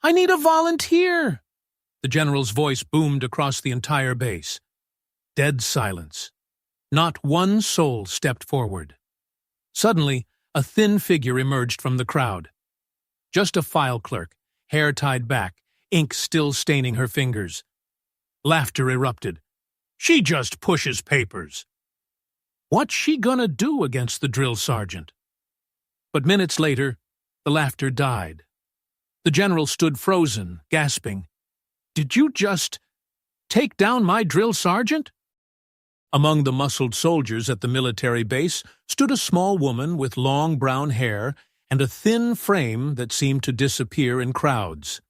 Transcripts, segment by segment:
I need a volunteer! The general's voice boomed across the entire base. Dead silence. Not one soul stepped forward. Suddenly, a thin figure emerged from the crowd. Just a file clerk, hair tied back, ink still staining her fingers. Laughter erupted. She just pushes papers. What's she gonna do against the drill sergeant? But minutes later, the laughter died. The general stood frozen, gasping. Did you just take down my drill sergeant? Among the muscled soldiers at the military base stood a small woman with long brown hair and a thin frame that seemed to disappear in crowds.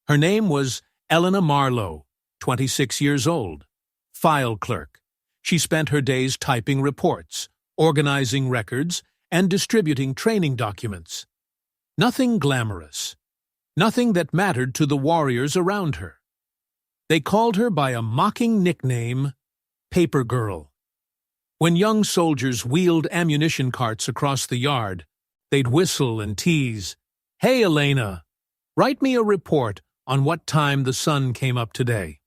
Her name was Elena Marlowe, 26 years old, file clerk. She spent her days typing reports, organizing records, and distributing training documents. Nothing glamorous. Nothing that mattered to the warriors around her. They called her by a mocking nickname, Paper Girl. When young soldiers wheeled ammunition carts across the yard, they'd whistle and tease, "Hey, Elena, write me a report on what time the sun came up today."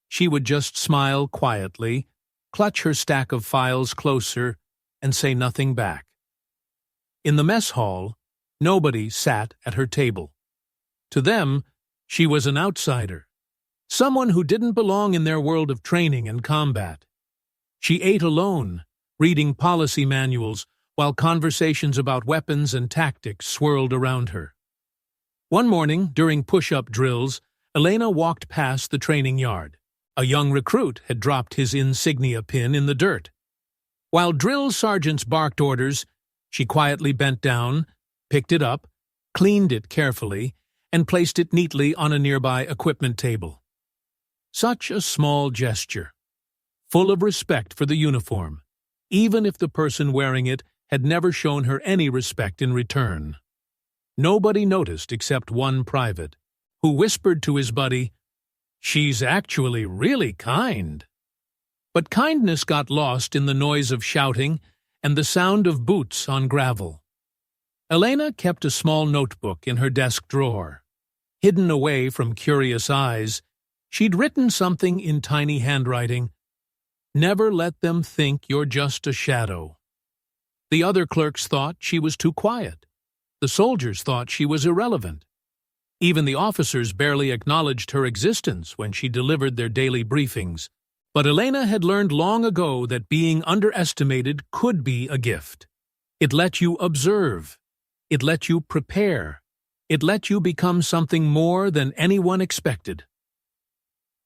She would just smile quietly, clutch her stack of files closer, and say nothing back. In the mess hall, nobody sat at her table. To them, she was an outsider, someone who didn't belong in their world of training and combat. She ate alone, reading policy manuals, while conversations about weapons and tactics swirled around her. One morning, during push-up drills, Elena walked past the training yard. A young recruit had dropped his insignia pin in the dirt. While drill sergeants barked orders, she quietly bent down, picked it up, cleaned it carefully, and placed it neatly on a nearby equipment table. Such a small gesture, full of respect for the uniform, even if the person wearing it had never shown her any respect in return. Nobody noticed except one private, who whispered to his buddy, "She's actually really kind." But kindness got lost in the noise of shouting and the sound of boots on gravel. Elena kept a small notebook in her desk drawer. Hidden away from curious eyes, she'd written something in tiny handwriting. "Never let them think you're just a shadow." The other clerks thought she was too quiet. The soldiers thought she was irrelevant. Even the officers barely acknowledged her existence when she delivered their daily briefings. But Elena had learned long ago that being underestimated could be a gift. It let you observe. It let you prepare. It let you become something more than anyone expected.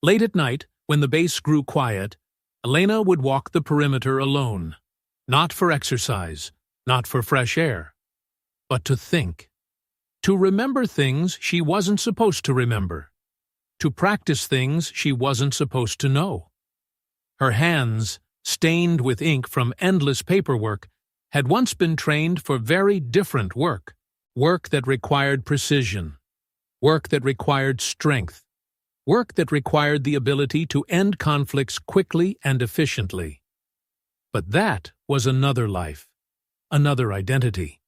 Late at night, when the base grew quiet, Elena would walk the perimeter alone. Not for exercise, not for fresh air, but to think. To remember things she wasn't supposed to remember. To practice things she wasn't supposed to know. Her hands, stained with ink from endless paperwork, had once been trained for very different work. Work that required precision. Work that required strength. Work that required the ability to end conflicts quickly and efficiently. But that was another life, another identity.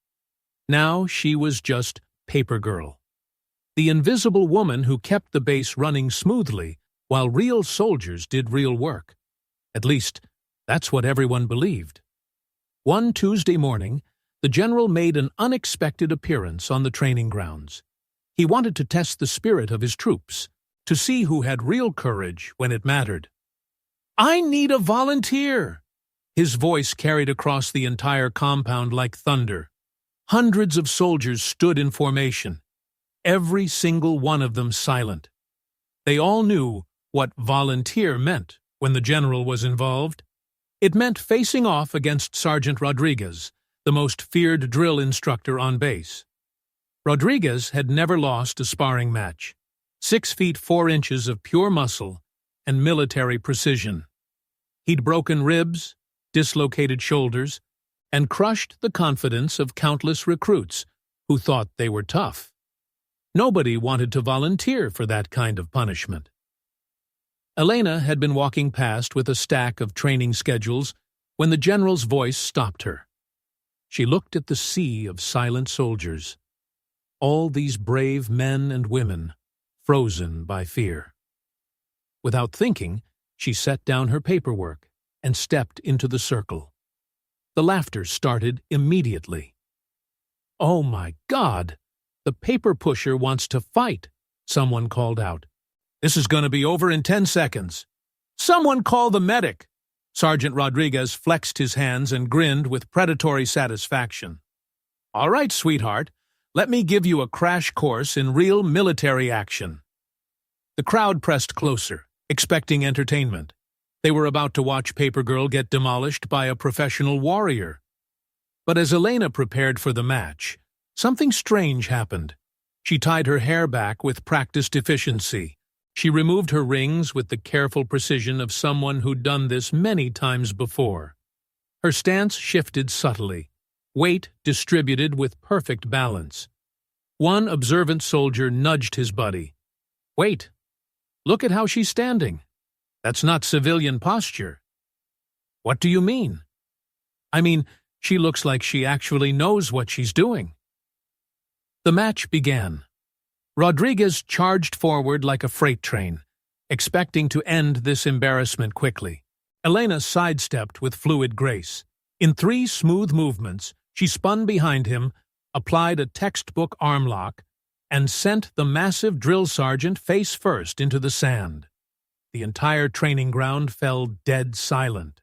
Now she was just Paper Girl, the invisible woman who kept the base running smoothly while real soldiers did real work. At least, that's what everyone believed. One Tuesday morning, the general made an unexpected appearance on the training grounds. He wanted to test the spirit of his troops, to see who had real courage when it mattered. "I need a volunteer!" His voice carried across the entire compound like thunder. Hundreds of soldiers stood in formation, every single one of them silent. They all knew what volunteer meant when the general was involved. It meant facing off against Sergeant Rodriguez, the most feared drill instructor on base. Rodriguez had never lost a sparring match. 6 feet 4 inches of pure muscle and military precision. He'd broken ribs, dislocated shoulders, and crushed the confidence of countless recruits who thought they were tough. Nobody wanted to volunteer for that kind of punishment. Elena had been walking past with a stack of training schedules when the general's voice stopped her. She looked at the sea of silent soldiers. All these brave men and women, frozen by fear. Without thinking, she set down her paperwork and stepped into the circle. The laughter started immediately. "Oh my God! The paper pusher wants to fight," someone called out. "This is going to be over in 10 seconds. Someone call the medic!" Sergeant Rodriguez flexed his hands and grinned with predatory satisfaction. "All right, sweetheart, let me give you a crash course in real military action." The crowd pressed closer, expecting entertainment. They were about to watch Paper Girl get demolished by a professional warrior. But as Elena prepared for the match, something strange happened. She tied her hair back with practiced efficiency. She removed her rings with the careful precision of someone who'd done this many times before. Her stance shifted subtly, weight distributed with perfect balance. One observant soldier nudged his buddy. "Wait, look at how she's standing. That's not civilian posture." "What do you mean?" "I mean, she looks like she actually knows what she's doing." The match began. Rodriguez charged forward like a freight train, expecting to end this embarrassment quickly. Elena sidestepped with fluid grace. In 3 smooth movements, she spun behind him, applied a textbook arm lock, and sent the massive drill sergeant face first into the sand. The entire training ground fell dead silent.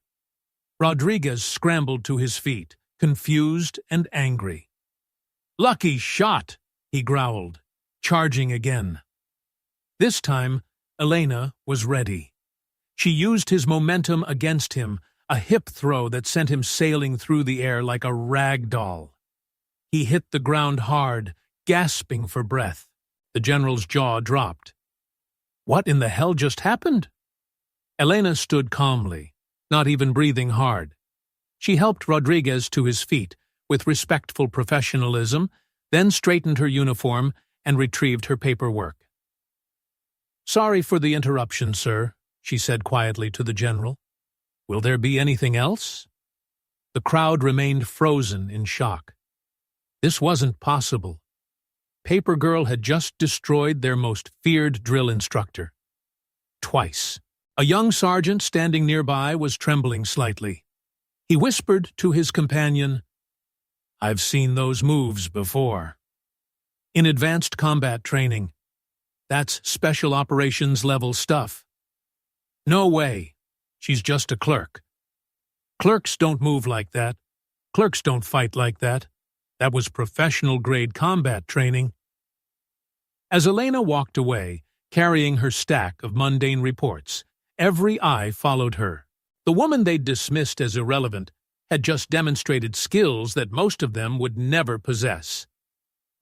Rodriguez scrambled to his feet, confused and angry. "Lucky shot," he growled, charging again. This time, Elena was ready. She used his momentum against him, a hip throw that sent him sailing through the air like a rag doll. He hit the ground hard, gasping for breath. The general's jaw dropped. What in the hell just happened? Elena stood calmly, not even breathing hard. She helped Rodriguez to his feet with respectful professionalism, then straightened her uniform and retrieved her paperwork. "Sorry for the interruption, sir," she said quietly to the general. "Will there be anything else?" The crowd remained frozen in shock. This wasn't possible. Paper Girl had just destroyed their most feared drill instructor. Twice. A young sergeant standing nearby was trembling slightly. He whispered to his companion, "I've seen those moves before. In advanced combat training. That's special operations level stuff." "No way. She's just a clerk." "Clerks don't move like that. Clerks don't fight like that. That was professional-grade combat training." As Elena walked away, carrying her stack of mundane reports, every eye followed her. The woman they'd dismissed as irrelevant had just demonstrated skills that most of them would never possess.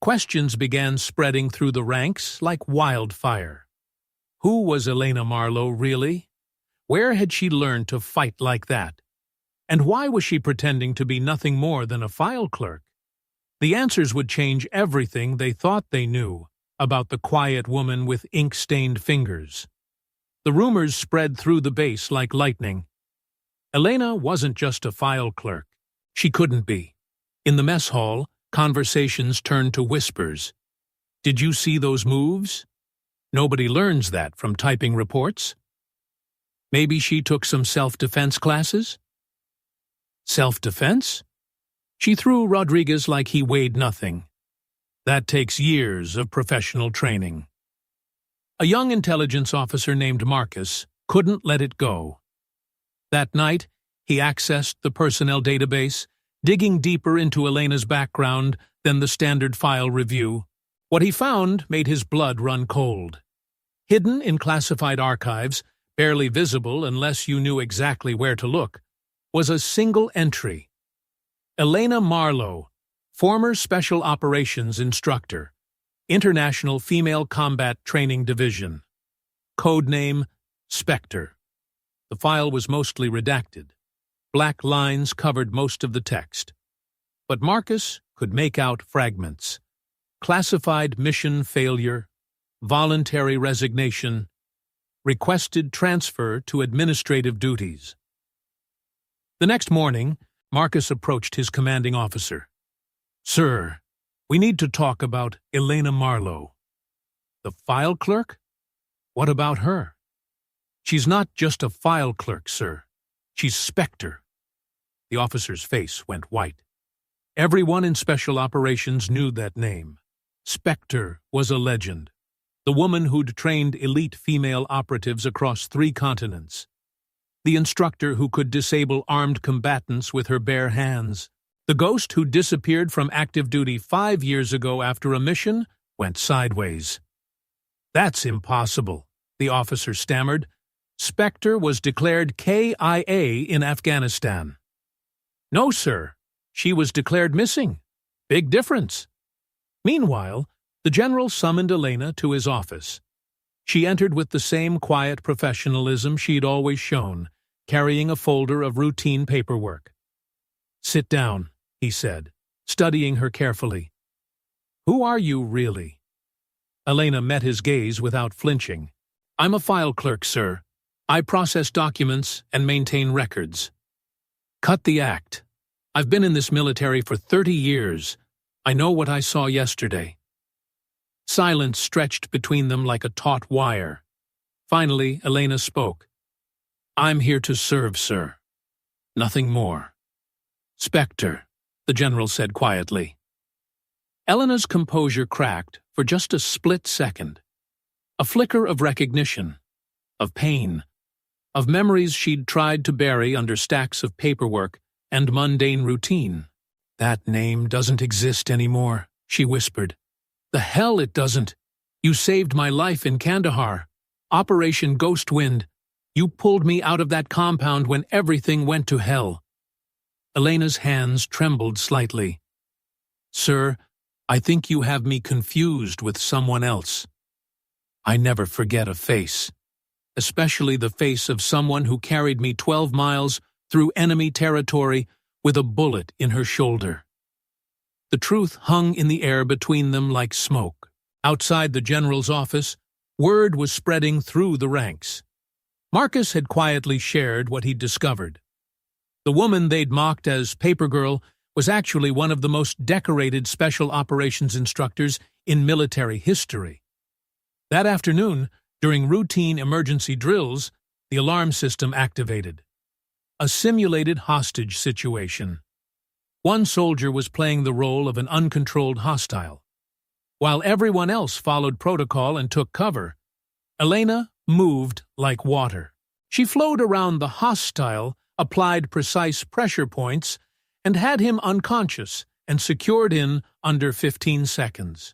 Questions began spreading through the ranks like wildfire. Who was Elena Marlowe, really? Where had she learned to fight like that? And why was she pretending to be nothing more than a file clerk? The answers would change everything they thought they knew about the quiet woman with ink-stained fingers. The rumors spread through the base like lightning. Elena wasn't just a file clerk. She couldn't be. In the mess hall, conversations turned to whispers. "Did you see those moves?" Nobody learns that from typing reports. Maybe she took some self-defense classes? Self-defense? She threw Rodriguez like he weighed nothing. That takes years of professional training. A young intelligence officer named Marcus couldn't let it go. That night, he accessed the personnel database, digging deeper into Elena's background than the standard file review. What he found made his blood run cold. Hidden in classified archives, barely visible unless you knew exactly where to look, was a single entry. Elena Marlowe, former Special Operations Instructor, International Female Combat Training Division. Codename Spectre. The file was mostly redacted. Black lines covered most of the text. But Marcus could make out fragments. Classified mission failure, voluntary resignation, requested transfer to administrative duties. The next morning, Marcus approached his commanding officer. "Sir, We need to talk about Elena Marlowe. The file clerk? What about her? She's not just a file clerk, sir. She's Spectre. The officer's face went white. Everyone in Special Operations knew that name. Spectre was a legend. The woman who'd trained elite female operatives across 3 continents. The instructor who could disable armed combatants with her bare hands. The ghost who disappeared from active duty 5 years ago after a mission went sideways. That's impossible, the officer stammered. Spectre was declared KIA in Afghanistan. No, sir. She was declared missing. Big difference. Meanwhile, the general summoned Elena to his office. She entered with the same quiet professionalism she'd always shown, carrying a folder of routine paperwork. "Sit down," he said, studying her carefully. "Who are you, really?" Elena met his gaze without flinching. "I'm a file clerk, sir. I process documents and maintain records." "Cut the act. I've been in this military for 30 years. I know what I saw yesterday." Silence stretched between them like a taut wire. Finally, Elena spoke. "I'm here to serve, sir. Nothing more." "Spectre," the general said quietly. Elena's composure cracked for just a split second. A flicker of recognition, of pain, of memories she'd tried to bury under stacks of paperwork and mundane routine. "That name doesn't exist anymore," she whispered. "The hell it doesn't. You saved my life in Kandahar. Operation Ghost Wind. You pulled me out of that compound when everything went to hell." Elena's hands trembled slightly. "Sir, I think you have me confused with someone else. I never forget a face, especially the face of someone who carried me 12 miles through enemy territory with a bullet in her shoulder." The truth hung in the air between them like smoke. Outside the general's office, word was spreading through the ranks. Marcus had quietly shared what he'd discovered. The woman they'd mocked as Paper Girl was actually one of the most decorated special operations instructors in military history. That afternoon, during routine emergency drills, the alarm system activated. A simulated hostage situation. One soldier was playing the role of an uncontrolled hostile. While everyone else followed protocol and took cover, Elena moved like water. She flowed around the hostile, applied precise pressure points, and had him unconscious and secured in under 15 seconds.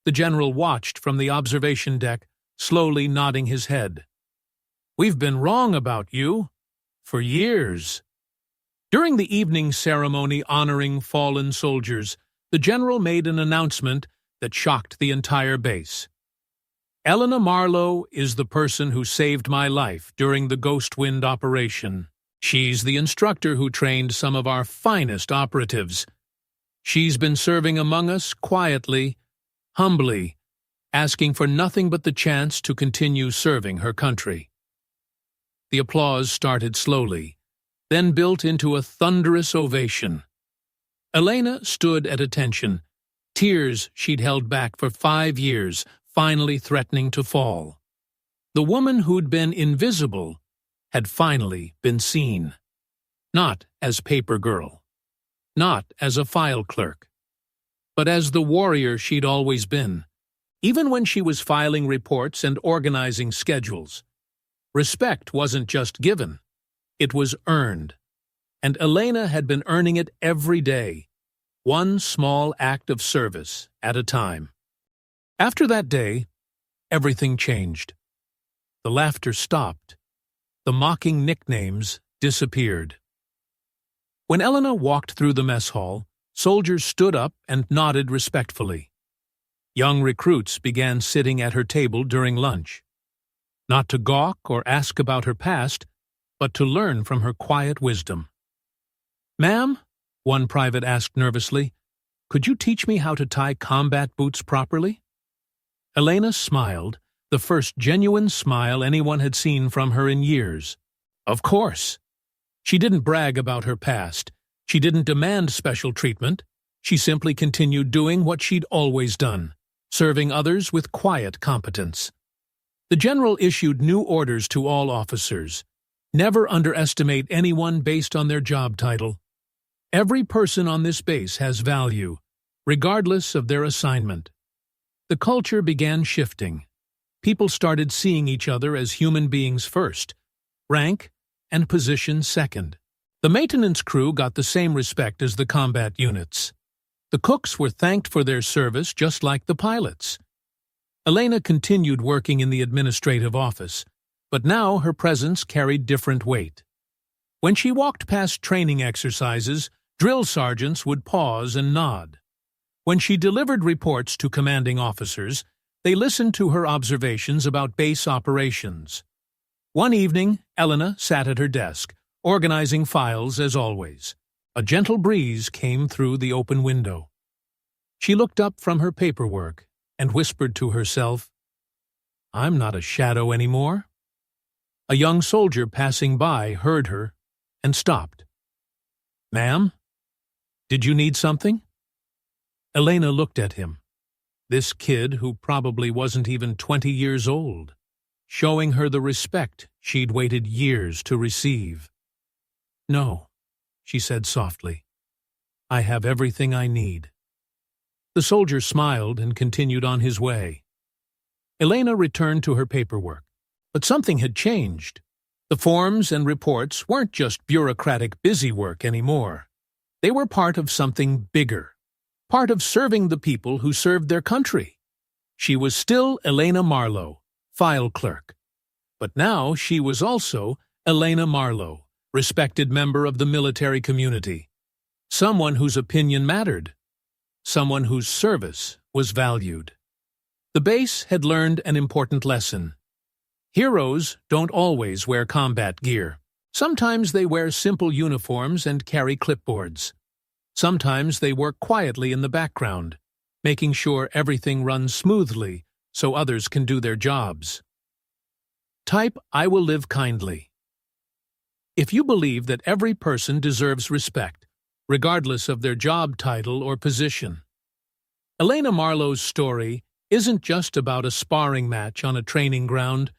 The general watched from the observation deck, slowly nodding his head. "We've been wrong about you. For years." During the evening ceremony honoring fallen soldiers, the general made an announcement that shocked the entire base. "Elena Marlowe is the person who saved my life during the Ghost Wind operation. She's the instructor who trained some of our finest operatives. She's been serving among us quietly, humbly, asking for nothing but the chance to continue serving her country." The applause started slowly, then built into a thunderous ovation. Elena stood at attention, tears she'd held back for 5 years, finally threatening to fall. The woman who'd been invisible had finally been seen. Not as Paper Girl, not as a file clerk, but as the warrior she'd always been, even when she was filing reports and organizing schedules. Respect wasn't just given, it was earned. And Elena had been earning it every day, one small act of service at a time. After that day, everything changed. The laughter stopped. The mocking nicknames disappeared. When Elena walked through the mess hall, soldiers stood up and nodded respectfully. Young recruits began sitting at her table during lunch. Not to gawk or ask about her past, but to learn from her quiet wisdom. "Ma'am," one private asked nervously, "could you teach me how to tie combat boots properly?" Elena smiled, the first genuine smile anyone had seen from her in years. Of course. She didn't brag about her past. She didn't demand special treatment. She simply continued doing what she'd always done, serving others with quiet competence. The general issued new orders to all officers. Never underestimate anyone based on their job title. Every person on this base has value, regardless of their assignment. The culture began shifting. People started seeing each other as human beings first, rank and position second. The maintenance crew got the same respect as the combat units. The cooks were thanked for their service just like the pilots. Elena continued working in the administrative office, but now her presence carried different weight. When she walked past training exercises, drill sergeants would pause and nod. When she delivered reports to commanding officers, they listened to her observations about base operations. One evening, Elena sat at her desk, organizing files as always. A gentle breeze came through the open window. She looked up from her paperwork and whispered to herself, "I'm not a shadow anymore." A young soldier passing by heard her and stopped. "Ma'am, did you need something?" Elena looked at him. This kid, who probably wasn't even 20 years old, showing her the respect she'd waited years to receive. "No," she said softly. "I have everything I need." The soldier smiled and continued on his way. Elena returned to her paperwork, but something had changed. The forms and reports weren't just bureaucratic busywork anymore. They were part of something bigger, part of serving the people who served their country. She was still Elena Marlowe, file clerk. But now she was also Elena Marlowe, respected member of the military community. Someone whose opinion mattered. Someone whose service was valued. The base had learned an important lesson. Heroes don't always wear combat gear. Sometimes they wear simple uniforms and carry clipboards. Sometimes they work quietly in the background, making sure everything runs smoothly so others can do their jobs. Type "I will live kindly." If you believe that every person deserves respect, regardless of their job title or position. Elena Marlowe's story isn't just about a sparring match on a training ground.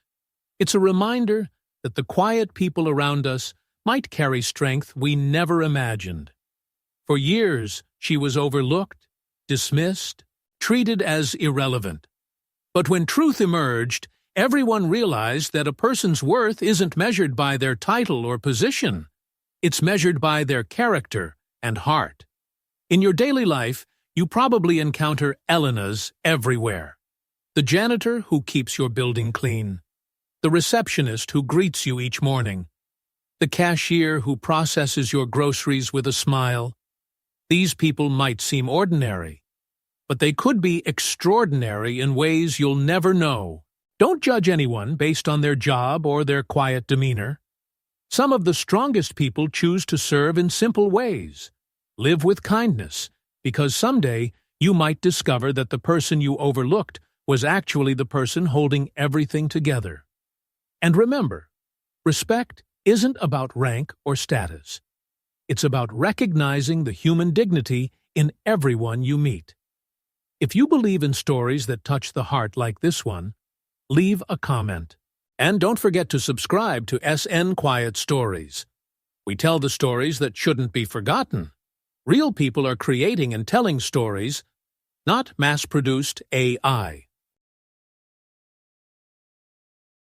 It's a reminder that the quiet people around us might carry strength we never imagined. For years, she was overlooked, dismissed, treated as irrelevant. But when truth emerged, everyone realized that a person's worth isn't measured by their title or position. It's measured by their character and heart. In your daily life, you probably encounter Elenas everywhere. The janitor who keeps your building clean. The receptionist who greets you each morning. The cashier who processes your groceries with a smile. These people might seem ordinary, but they could be extraordinary in ways you'll never know. Don't judge anyone based on their job or their quiet demeanor. Some of the strongest people choose to serve in simple ways. Live with kindness, because someday you might discover that the person you overlooked was actually the person holding everything together. And remember, respect isn't about rank or status. It's about recognizing the human dignity in everyone you meet. If you believe in stories that touch the heart like this one, leave a comment. And don't forget to subscribe to SN Quiet Stories. We tell the stories that shouldn't be forgotten. Real people are creating and telling stories, not mass-produced AI.